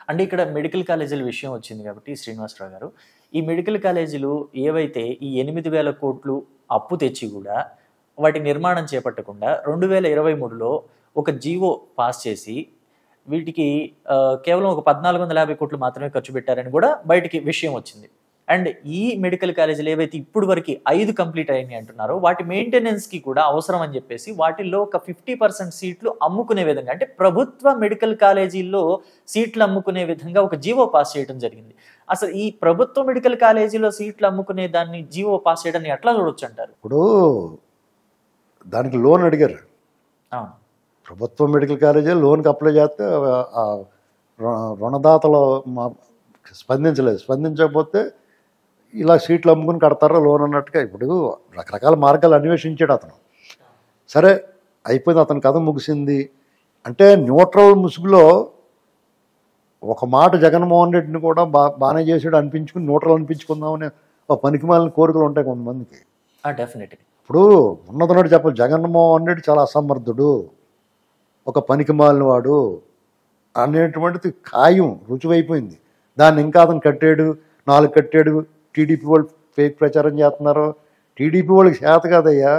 అంటే ఇక్కడ మెడికల్ కాలేజీల విషయం వచ్చింది కాబట్టి శ్రీనివాసరావు గారు, ఈ మెడికల్ కాలేజీలు ఏవైతే ఈ 8,000 కోట్లు అప్పు తెచ్చి కూడా వాటి నిర్మాణం చేపట్టకుండా 2023లో ఒక జీవో పాస్ చేసి వీటికి కేవలం ఒక 1,450 కోట్లు మాత్రమే ఖర్చు పెట్టారని కూడా బయటికి విషయం వచ్చింది. అండ్ ఈ మెడికల్ కాలేజీలు ఏవైతే ఇప్పుడు వరకు 5 కంప్లీట్ అయ్యాయి అంటున్నారో వాటి మెయింటెనెన్స్కి కూడా అవసరం అని చెప్పేసి వాటిల్లో ఒక 50% సీట్లు అమ్ముకునే విధంగా, అంటే ప్రభుత్వ మెడికల్ కాలేజీల్లో సీట్లు అమ్ముకునే విధంగా ఒక జీవో పాస్ చేయడం జరిగింది. అసలు ఈ ప్రభుత్వ మెడికల్ కాలేజీలో సీట్లు అమ్ముకునే దాన్ని జీవో పాస్ చేయడాన్ని ఎట్లా చూడొచ్చు అంటారు? ఇప్పుడు దానికి లోన్ అడిగారు. ప్రభుత్వ మెడికల్ కాలేజీ లోన్కి అప్లై చేస్తే రుణదాతలు స్పందించకపోతే ఇలా సీట్లు అమ్ముకుని కడతారో లోన్ అన్నట్టుగా ఇప్పుడు రకరకాల మార్గాలు అన్వేషించాడు అతను. సరే అయిపోయింది, అతని కథ ముగిసింది. అంటే న్యూట్రల్ ముసుగులో ఒక మాట జగన్మోహన్ రెడ్డిని కూడా బాగానే చేసాడు అనిపించుకుని న్యూట్రల్ అనిపించుకుందామని ఒక పనికిమాలిన కోరికలు ఉంటాయి కొంతమందికి. డెఫినెట్లీ ఇప్పుడు ఉన్నదన్నట్టు చెప్పాలి, జగన్మోహన్ రెడ్డి చాలా అసమర్థుడు, ఒక పనికిమాలిన వాడు అనేటువంటిది ఖాయం, రుజువైపోయింది. దాన్ని ఇంకా అతను కట్టాడు, 4 కట్టాడు. టీడీపీ వాళ్ళు ఫేక్ ప్రచారం చేస్తున్నారు. టీడీపీ వాళ్ళకి చేత కాదయ్యా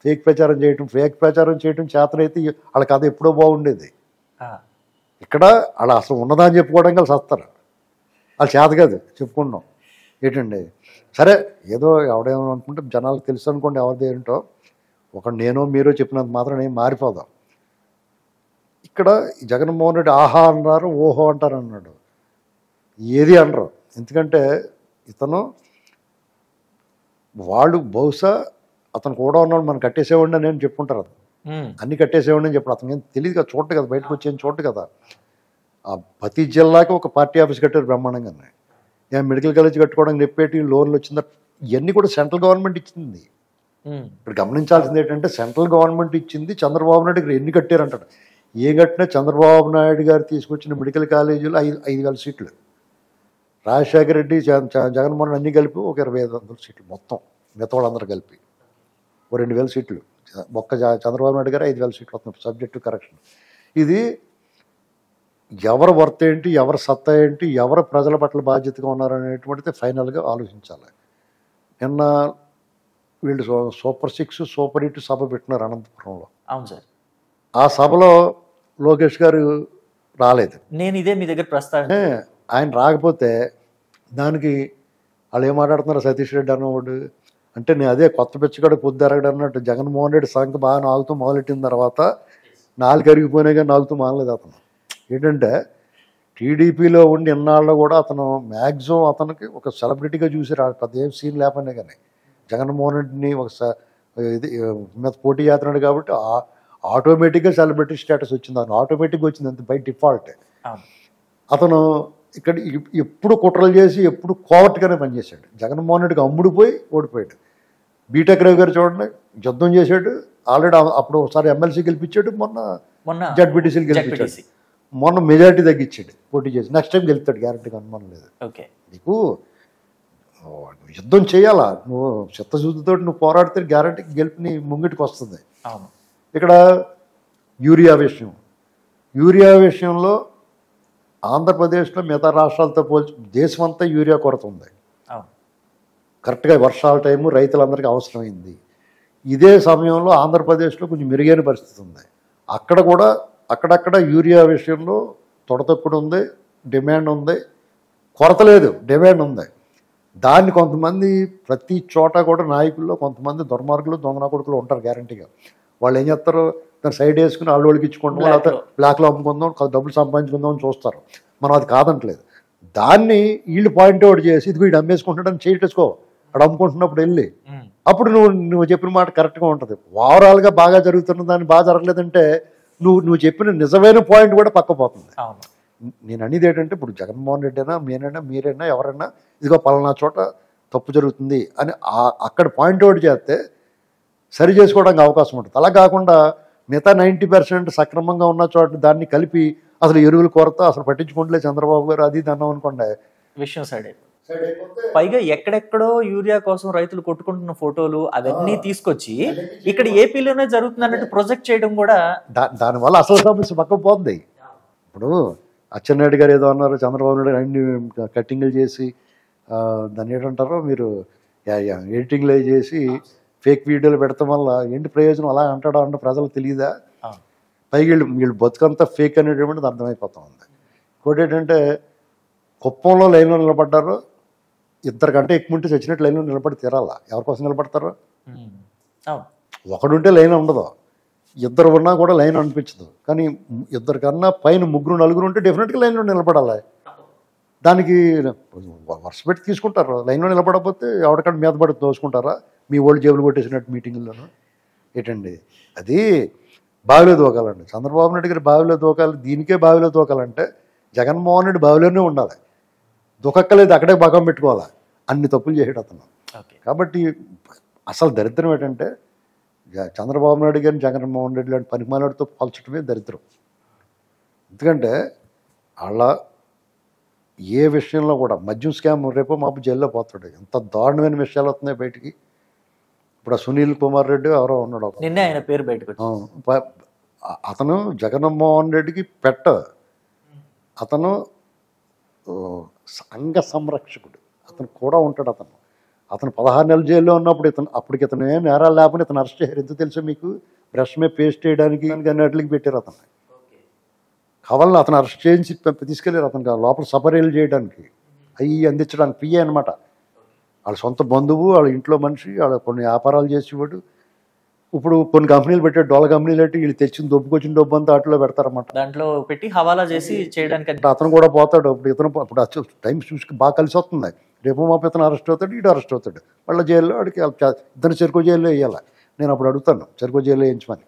ఫేక్ ప్రచారం చేయటం చేతనైతే వాళ్ళ కథ ఎప్పుడో బాగుండేది. ఇక్కడ వాళ్ళు అసలు ఉన్నదా అని చెప్పుకోవడానికి వాళ్ళు సస్తారు, వాళ్ళు చేత కాదు చెప్పుకున్నాం ఏంటండి. సరే ఏదో ఎవడేమో అనుకుంటే జనాలకు తెలుసు అనుకోండి, ఎవరిది ఏంటో ఒక నేను మీరు చెప్పినంత మాత్రం నేను మారిపోదాం. ఇక్కడ జగన్మోహన్ రెడ్డి ఆహా అన్నారు, ఓహో అంటారు అన్నాడు, ఏది అనరు. ఎందుకంటే ఇతను వాళ్ళు బహుశా అతను కూడా ఉన్నాడు, మనం కట్టేసేవాడిని నేను చెప్పుకుంటారు. అతను అన్ని కట్టేసేవాడిని అని చెప్పాడు. అతను ఏం తెలియదు కదా, చూడదు కదా, బయటకు వచ్చేది చూడదు కదా. ఆ ప్రతి జిల్లాకి ఒక పార్టీ ఆఫీస్ కట్టారు బ్రహ్మాండంగానే. మెడికల్ కాలేజ్ కట్టుకోవడానికి చెప్పేటి లోన్లు వచ్చిందా, ఇవన్నీ కూడా సెంట్రల్ గవర్నమెంట్ ఇచ్చింది. ఇప్పుడు గమనించాల్సింది ఏంటంటే సెంట్రల్ గవర్నమెంట్ ఇచ్చింది, చంద్రబాబు నాయుడు గారు ఎన్ని కట్టారంటాడు. ఏ కట్టినా చంద్రబాబు నాయుడు గారు తీసుకొచ్చిన మెడికల్ కాలేజీలు 5,000 సీట్లు, రాజశేఖర రెడ్డి జగన్మోహన్ అన్నీ కలిపి ఒక 2,500 సీట్లు మొత్తం, మిగతా వాళ్ళందరూ కలిపి ఓ 2,000 సీట్లు. ఒక్క చంద్రబాబు నాయుడు గారు 5,000 సీట్లు వస్తుంది సబ్జెక్టు కరెక్షన్. ఇది ఎవరు వర్త్ ఏంటి, ఎవరు సత్తా ఏంటి, ఎవరు ప్రజల పట్ల బాధ్యతగా ఉన్నారనేటువంటిది ఫైనల్గా ఆలోచించాలి. నిన్న వీళ్ళు సూపర్ 6 సూపర్ 8 సభ పెట్టినారు అనంతపురంలో. అవును సార్. ఆ సభలో లోకేష్ గారు రాలేదు. నేను ఇదే మీ దగ్గర ప్రస్తావన, ఆయన రాకపోతే దానికి వాళ్ళు ఏం మాట్లాడుతున్నారు, సతీష్ రెడ్డి అన్నవాడు అంటే నేను అదే కొత్త పిచ్చగడ పొద్దు ఎరగడు అన్నట్టు జగన్మోహన్ రెడ్డి సంఖ్య బాగా నాగుతూ మొదలెట్టిన తర్వాత 4 అరిగిపోయినా కానీ నాగుతూ మానలేదు అతను. ఏంటంటే టీడీపీలో ఉండి ఇన్నాళ్ళు కూడా అతను మ్యాక్సిమం అతనికి ఒక సెలబ్రిటీగా చూసి పెద్ద ఏం సీన్ లేపనే కానీ జగన్మోహన్ రెడ్డిని ఒక ఇది మీద పోటీ చేస్తున్నాడు కాబట్టి ఆటోమేటిక్గా సెలబ్రిటీ స్టేటస్ వచ్చింది. అతను ఆటోమేటిక్గా వచ్చింది అంత బై డిఫాల్ట్. అతను ఇక్కడ ఎప్పుడు కుట్రలు చేసి ఎప్పుడు కోవర్ట్గానే పనిచేశాడు. జగన్మోహన్ రెడ్డికి అమ్ముడుపోయి ఓడిపోయాడు. బీటెక్ రవి గారు చూడండి, యుద్ధం చేశాడు. ఆల్రెడీ అప్పుడు ఒకసారి ఎమ్మెల్సీ గెలిపించాడు, మొన్న జడ్పీటీసీలు గెలిపించాడు, మొన్న మెజారిటీ తగ్గించాడు పోటీ చేసి. నెక్స్ట్ టైం గెలుస్తాడు గ్యారెంటీగా, అనుమానం లేదు. నీకు యుద్ధం చేయాలా, నువ్వు చిత్తశుద్ధితో నువ్వు పోరాడితే గ్యారెంటీకి గెలుపు నీ ముంగిటికి వస్తుంది. ఇక్కడ యూరియా విషయంలో ఆంధ్రప్రదేశ్లో మిగతా రాష్ట్రాలతో పోల్చి దేశమంతా యూరియా కొరత ఉంది. కరెక్ట్గా వర్షాల టైము రైతులందరికీ అవసరమైంది. ఇదే సమయంలో ఆంధ్రప్రదేశ్లో కొంచెం మెరుగైన పరిస్థితి ఉంది. అక్కడ కూడా అక్కడక్కడ యూరియా విషయంలో తొడతప్పుడు ఉంది, డిమాండ్ ఉంది, కొరత లేదు, డిమాండ్ ఉంది. దాన్ని కొంతమంది ప్రతి చోట కూడా నాయకుల్లో కొంతమంది దుర్మార్గులు దొంగన కొడుకులు ఉంటారు గ్యారంటీగా. వాళ్ళు ఏం చేస్తారు, దాన్ని సైడ్ వేసుకుని వాళ్ళకి ఇచ్చుకుంటాం, లేకపోతే బ్లాక్లో అమ్ముకుందాం, డబ్బులు సంపాదించుకుందాం అని చూస్తారు. మనం అది కాదంటలేదు. దాన్ని వీళ్ళు పాయింట్అవుట్ చేసి ఇది వీడు అమ్మేసుకుంటాడని చేయటేసుకో, అక్కడ అమ్ముకుంటున్నప్పుడు వెళ్ళి అప్పుడు నువ్వు చెప్పిన మాట కరెక్ట్గా ఉంటుంది. ఓవరాల్గా బాగా జరుగుతున్న దాన్ని బాగా జరగలేదంటే నువ్వు చెప్పిన నిజమైన పాయింట్ కూడా పక్కపోతుంది. నేను అనేది ఏంటంటే ఇప్పుడు జగన్మోహన్ రెడ్డి అయినా నేనైనా మీరైనా ఎవరైనా ఇదిగో పలానా చోట తప్పు జరుగుతుంది అని అక్కడ పాయింట్అవుట్ చేస్తే సరి చేసుకోవడానికి అవకాశం ఉంటుంది. అలా కాకుండా మిగతా 90% సక్రమంగా ఉన్న చోట దాన్ని కలిపి అసలు ఎరువుల కొరత అసలు పట్టించుకోవట్లేదు చంద్రబాబు గారు, అది అన్నాం అనుకోండి విషయం సైడ్ అయిపోతుంది. పైగా ఎక్కడెక్కడో యూరియా కోసం రైతులు కొట్టుకుంటున్న ఫోటోలు అవన్నీ తీసుకొచ్చి ఇక్కడ ఏపీలోనే జరుగుతుంది అన్నట్టు ప్రొజెక్ట్ చేయడం కూడా దానివల్ల అసలు సమస్య పక్కపోతుంది. ఇప్పుడు అచ్చెన్నాయుడు గారు ఏదో అన్నారు, చంద్రబాబు నాయుడు అన్ని కట్టింగ్లు చేసి దాన్ని ఏంటంటారో మీరు ఎడిటింగ్లు చేసి ఫేక్ వీడియోలు పెడతాం వల్ల ఏంటి ప్రయోజనం అలా అంటాడో అంటే ప్రజలకు తెలియదా? పైకి వీళ్ళు బతుకంతా ఫేక్ అనేటువంటిది అర్థమైపోతా ఉంది. ఇంకోటి ఏంటంటే కుప్పంలో లైన్లో నిలబడ్డారు, ఇద్దరికంటే ఎక్కువ ఉంటే చచ్చినట్టు లైన్లో నిలబడి తీరాలా? ఎవరి కోసం నిలబడతారు? ఒకడుంటే లైన్ ఉండదు, ఇద్దరు ఉన్నా కూడా లైన్ అనిపించదు. కానీ ఇద్దరికన్నా పైన ముగ్గురు నలుగురు ఉంటే డెఫినెట్గా లైన్లో నిలబడాలి. దానికి వర్ష పెట్టి తీసుకుంటారు. లైన్లో నిలబడకపోతే ఎవరికన్నా మీద పడి దోసుకుంటారా? మీ ఓల్డ్ జేబులు కొట్టేసినట్టు మీటింగుల్లోనూ ఏంటండి? అది బావిలో దూకాలండి. చంద్రబాబు నాయుడు గారి బావిలో దూకాలి. దీనికే బావిలో దూకాలంటే జగన్మోహన్ రెడ్డి బావిలోనే ఉండాలి. దుఃఖక్కలేదు, అక్కడే భాగం పెట్టుకోవాలి. అన్ని తప్పులు చేసాడు అతను. కాబట్టి అసలు దరిద్రం ఏంటంటే చంద్రబాబు నాయుడు గారిని జగన్మోహన్ రెడ్డి లాంటి పనిమాలతో పోల్చడమే దరిద్రం. ఎందుకంటే వాళ్ళ ఏ విషయంలో కూడా మద్యం స్కామ్ రేపో మాపు జైల్లో పోతాడు. ఎంత దారుణమైన విషయాలు వస్తున్నాయి బయటికి. ఇప్పుడు సునీల్ కుమార్ రెడ్డి ఎవరో ఉన్నాడు, నిన్నే ఆయన పేరు బయటకు అతను జగన్మోహన్ రెడ్డికి అతను అంగ సంరక్షకుడు. అతను కూడా ఉంటాడు. అతను 16 నెలల జైల్లో ఉన్నప్పుడు అప్పటికి ఇతను ఏం నేరాలు లేకపోతే ఇతను అరెస్ట్ చేశారు. ఎందుకు తెలుసా మీకు? బ్రష్ మీద పేస్ట్ చేయడానికి అన్నిటికి పెట్టారు అతన్ని. కావాలని అతను అరెస్ట్ చేయించి తీసుకెళ్ళారు. అతనికి లోపల సపరేలు చేయడానికి, అవి అందించడానికి పిఏ అనమాట. వాళ్ళ సొంత బంధువు, వాళ్ళ ఇంట్లో మనిషి, వాళ్ళ కొన్ని వ్యాపారాలు చేసేవాడు. ఇప్పుడు కొన్ని కంపెనీలు పెట్టాడు, డోల కంపెనీలు పెట్టి వీళ్ళు తెచ్చిన దొబ్బుకొచ్చిన డబ్బు అంతా వాటిలో పెడతారన్నమాట. దాంట్లో పెట్టి హవాలా చేసి చేయడానికి అతను కూడా పోతాడు. ఇప్పుడు టైం చూసి బాగా కలిసి వస్తుంది. రేపు మాపు ఇతను అరెస్ట్ అవుతాడు, ఇటు అరెస్ట్ అవుతాడు. వాళ్ళ జైల్లో వాడికి ఇద్దరు చెరుకు జైల్లో వేయాలి. నేను అప్పుడు అడుగుతాను చెరుకు జైల్లో వేయించమని.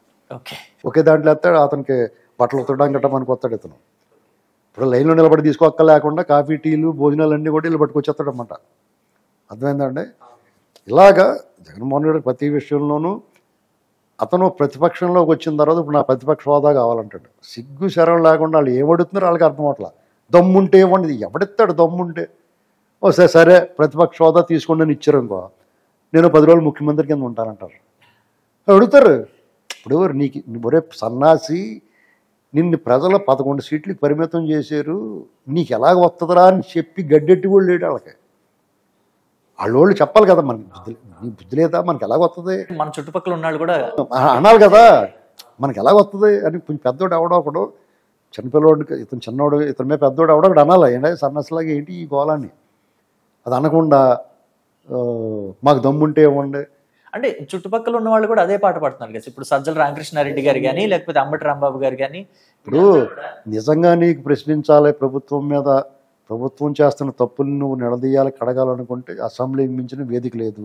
ఒకే దాంట్లో వేస్తాడు. అతనికి బట్టలు ఉతకడానికి గట్ట మనకు వస్తాడు ఇతను. ఇప్పుడు లైన్లో నిలబడి తీసుకోక్క లేకుండా కాఫీ టీలు భోజనాలు అన్నీ కూడా వీళ్ళు పట్టుకొచ్చేస్తాడు అన్నమాట. అర్థమైందండి? ఇలాగా జగన్మోహన్ రెడ్డి ప్రతి విషయంలోనూ అతను ప్రతిపక్షంలోకి వచ్చిన తర్వాత ఇప్పుడు నా ప్రతిపక్ష హోదా కావాలంటాడు. సిగ్గు శరం లేకుండా వాళ్ళు ఏమడుతున్నారు వాళ్ళకి అర్థం అవట్లా. దమ్ముంటే ఇవ్వండి, ఎవడిస్తాడు దమ్ముంటే? సరే ప్రతిపక్ష హోదా తీసుకోండి అని ఇచ్చారు ఇంకో, నేను 10 రోజులు ముఖ్యమంత్రి కింద ఉంటానంటారు. అడుగుతారు. ఇప్పుడు నీకు ఒరే సన్నాసి, నిన్ను ప్రజలు 11 సీట్లకి పరిమితం చేశారు, నీకు ఎలాగ వస్తుందిరా అని చెప్పి గడ్డెట్టి కూడా లేడు వాళ్ళకి. వాళ్ళు చెప్పాలి కదా, మనకి నీ బుద్ధి లేదా, మనకి ఎలాగ వస్తుంది, మన చుట్టుపక్కల ఉన్నాళ్ళు కూడా అనాలి కదా, మనకి ఎలాగ వస్తుంది అని. కొంచెం పెద్దోడు ఎవడో ఒకడు, చిన్నపిల్లోడికి ఇతను చిన్నోడు, ఇతని మీద పెద్దోడు ఎవడో ఒకడు అనాలి. ఏంటంటే సన్నసలాగా ఏంటి ఈ గోళాన్ని, అది అనకుండా మాకు దమ్ముంటే ఇవ్వండి అంటే చుట్టుపక్కల ఉన్న వాళ్ళు కూడా అదే పాట పాడుతున్నారు కదా. ఇప్పుడు సజ్జల రామకృష్ణారెడ్డి గారు కానీ, లేకపోతే అంబటి రాంబాబు గారు కానీ, ఇప్పుడు నిజంగా నీకు ప్రశ్నించాలి ప్రభుత్వం మీద, ప్రభుత్వం చేస్తున్న తప్పులు నువ్వు నిలదీయాలి, కడగాలనుకుంటే అసెంబ్లీకి మించిన వేదిక లేదు,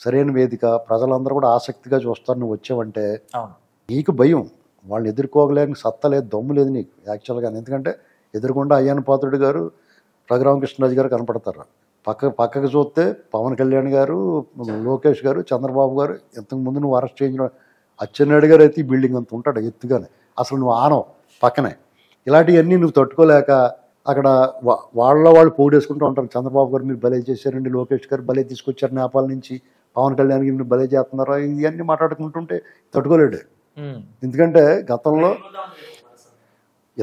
సరైన వేదిక. ప్రజలందరూ కూడా ఆసక్తిగా చూస్తారు. నువ్వు వచ్చావంటే నీకు భయం, వాళ్ళని ఎదుర్కోగలేని సత్తా లేదు, దమ్ము లేదు నీకు యాక్చువల్గా. ఎందుకంటే ఎదురుకుండా అయ్యన్న పాత్రుడు గారు, రఘురామకృష్ణరాజు గారు కనపడతారు. పక్కకు చూస్తే పవన్ కళ్యాణ్ గారు, లోకేష్ గారు, చంద్రబాబు గారు. ఇంతకుముందు నువ్వు అరెస్ట్ చేయించిన అచ్చెన్నాయుడు గారు అయితే ఈ బిల్డింగ్ అంత ఉంటాడు ఎత్తుగానే, అసలు నువ్వు ఆనవు పక్కనే. ఇలాంటివన్నీ నువ్వు తట్టుకోలేక అక్కడ వాళ్ళు పోడేసుకుంటూ ఉంటారు. చంద్రబాబు గారు మీరు భలే చేశారండి, లోకేష్ గారు భలే తీసుకొచ్చారు నేపాల్ నుంచి, పవన్ కళ్యాణ్ గారు భలే చేస్తున్నారా, ఇవన్నీ మాట్లాడుకుంటుంటే తట్టుకోలేడు. ఎందుకంటే గతంలో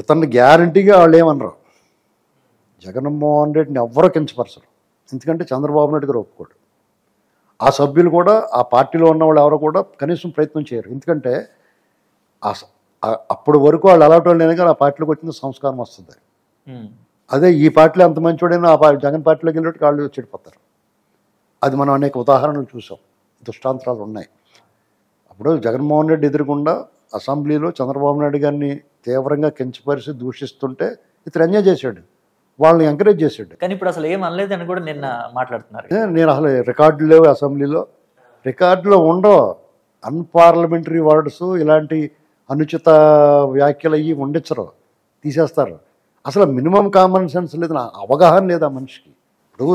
ఇతన్ని గ్యారంటీగా వాళ్ళు ఏమన్నారు, జగన్మోహన్ రెడ్డిని ఎవ్వరూ కించపరచరు. ఎందుకంటే చంద్రబాబు నాయుడు గారు ఒప్పుకోడు. ఆ సభ్యులు కూడా, ఆ పార్టీలో ఉన్న వాళ్ళు ఎవరు కూడా కనీసం ప్రయత్నం చేయరు. ఎందుకంటే అప్పటి వరకు వాళ్ళు అలాంటి వాళ్ళు అయినా కానీ ఆ పార్టీలోకి వచ్చిన సంస్కారం వస్తుంది. అదే ఈ పార్టీలో అంత మంచివాడైనా ఆ జగన్ పార్టీలోకి వెళ్ళినట్టు వాళ్ళు చెడిపోతారు. అది మనం అనేక ఉదాహరణలు చూసాం, దృష్టాంతరాలు ఉన్నాయి. అప్పుడు జగన్మోహన్ రెడ్డి ఎదురుకుండా అసెంబ్లీలో చంద్రబాబు నాయుడు గారిని తీవ్రంగా కించపరిచి దూషిస్తుంటే ఇతను ఎంజాయ్ చేశాడు, వాళ్ళని ఎంకరేజ్ చేశాడు. కానీ ఇప్పుడు అసలు ఏం అనలేదని కూడా నిన్న మాట్లాడుతున్నారు. నేను అసలు రికార్డులు లేవు అసెంబ్లీలో, రికార్డులో ఉండవు అన్పార్లమెంటరీ వర్డ్స్, ఇలాంటి అనుచిత వ్యాఖ్యలు అయ్యి ఉండొచ్చరు, తీసేస్తారు. అసలు మినిమం కామన్ సెన్స్ లేదు, నా అవగాహన లేదు ఆ మనిషికి. ఇప్పుడు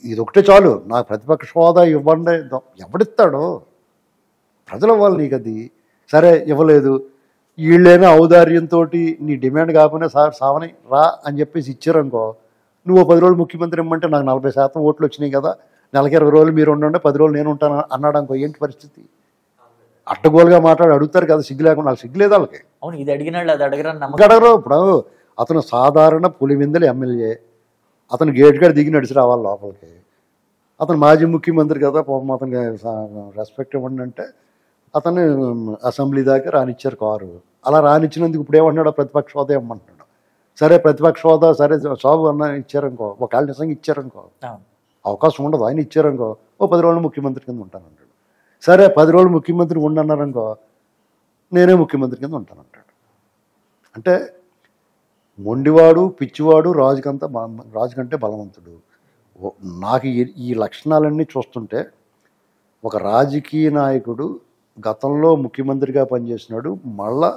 ఇది ఒకటే చాలు, నాకు ప్రతిపక్ష హోదా ఇవ్వండి, ఎవడిస్తాడో? ప్రజల వాళ్ళు నీకు అది సరే ఇవ్వలేదు, వీళ్ళైనా ఔదార్యంతో నీ డిమాండ్ కాకపోయినా సావని రా అని చెప్పేసి ఇచ్చారనుకో, నువ్వు 10 రోజులు ముఖ్యమంత్రి ఇమ్మంటే నాకు 40% ఓట్లు వచ్చినాయి కదా, నెలకి 20 రోజులు మీరు ఉండండి, 10 రోజులు నేను ఉంటాను అన్నాడు అనుకో, ఏంటి పరిస్థితి? అడ్డగోలుగా మాట్లాడి అడుగుతారు కదా, సిగ్గు లేకుండా. నాకు సిగ్గు లేదు వాళ్ళకి. అవును, ఇది అడిగినాళ్ళు అది అడగరని అడగరు. ఇప్పుడు అతను సాధారణ పులివెందుల ఎమ్మెల్యే. అతను గేట్ కాడ దిగి నడిచి రావాలి లోపలికి. అతను మాజీ ముఖ్యమంత్రి కదా, పాపం అతనికి రెస్పెక్ట్ ఇవ్వండి అంటే అతను అసెంబ్లీ దాకా రానిచ్చారు కారు. అలా రానిచ్చినందుకు ఇప్పుడు ఏమంటున్నాడు, ప్రతిపక్ష హోదా ఇవ్వమంటున్నాడు. సరే ప్రతిపక్ష హోదా సరే సాబు అన్న ఇచ్చారనుకో, ఒకవేళ నిజంగా ఇచ్చారనుకో, అవకాశం ఉండదు, ఆయన ఇచ్చారనుకో, 10 రోజులు ముఖ్యమంత్రి కింద ఉంటానంటాడు. సరే 10 రోజులు ముఖ్యమంత్రి ఉండన్నారనుకో, నేనే ముఖ్యమంత్రి కింద ఉంటానంటాడు. అంటే మొండివాడు పిచ్చివాడు రాజు కంటే బలవంతుడు. నాకు ఈ లక్షణాలన్నీ చూస్తుంటే ఒక రాజకీయ నాయకుడు గతంలో ముఖ్యమంత్రిగా పనిచేసినాడు, మళ్ళా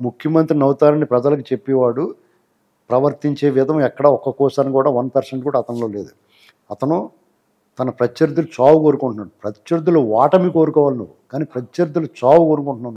ముఖ్యమంత్రిని అవుతారని ప్రజలకు చెప్పేవాడు, ప్రవర్తించే విధం ఎక్కడ ఒక్క కోసాన్ని కూడా 1% కూడా అతనిలో లేదు. అతను తన ప్రత్యర్థులు చావు కోరుకుంటున్నాడు. ప్రత్యర్థులు ఓటమి కోరుకోవాలి నువ్వు, కానీ ప్రత్యర్థులు చావు కోరుకుంటున్నావు.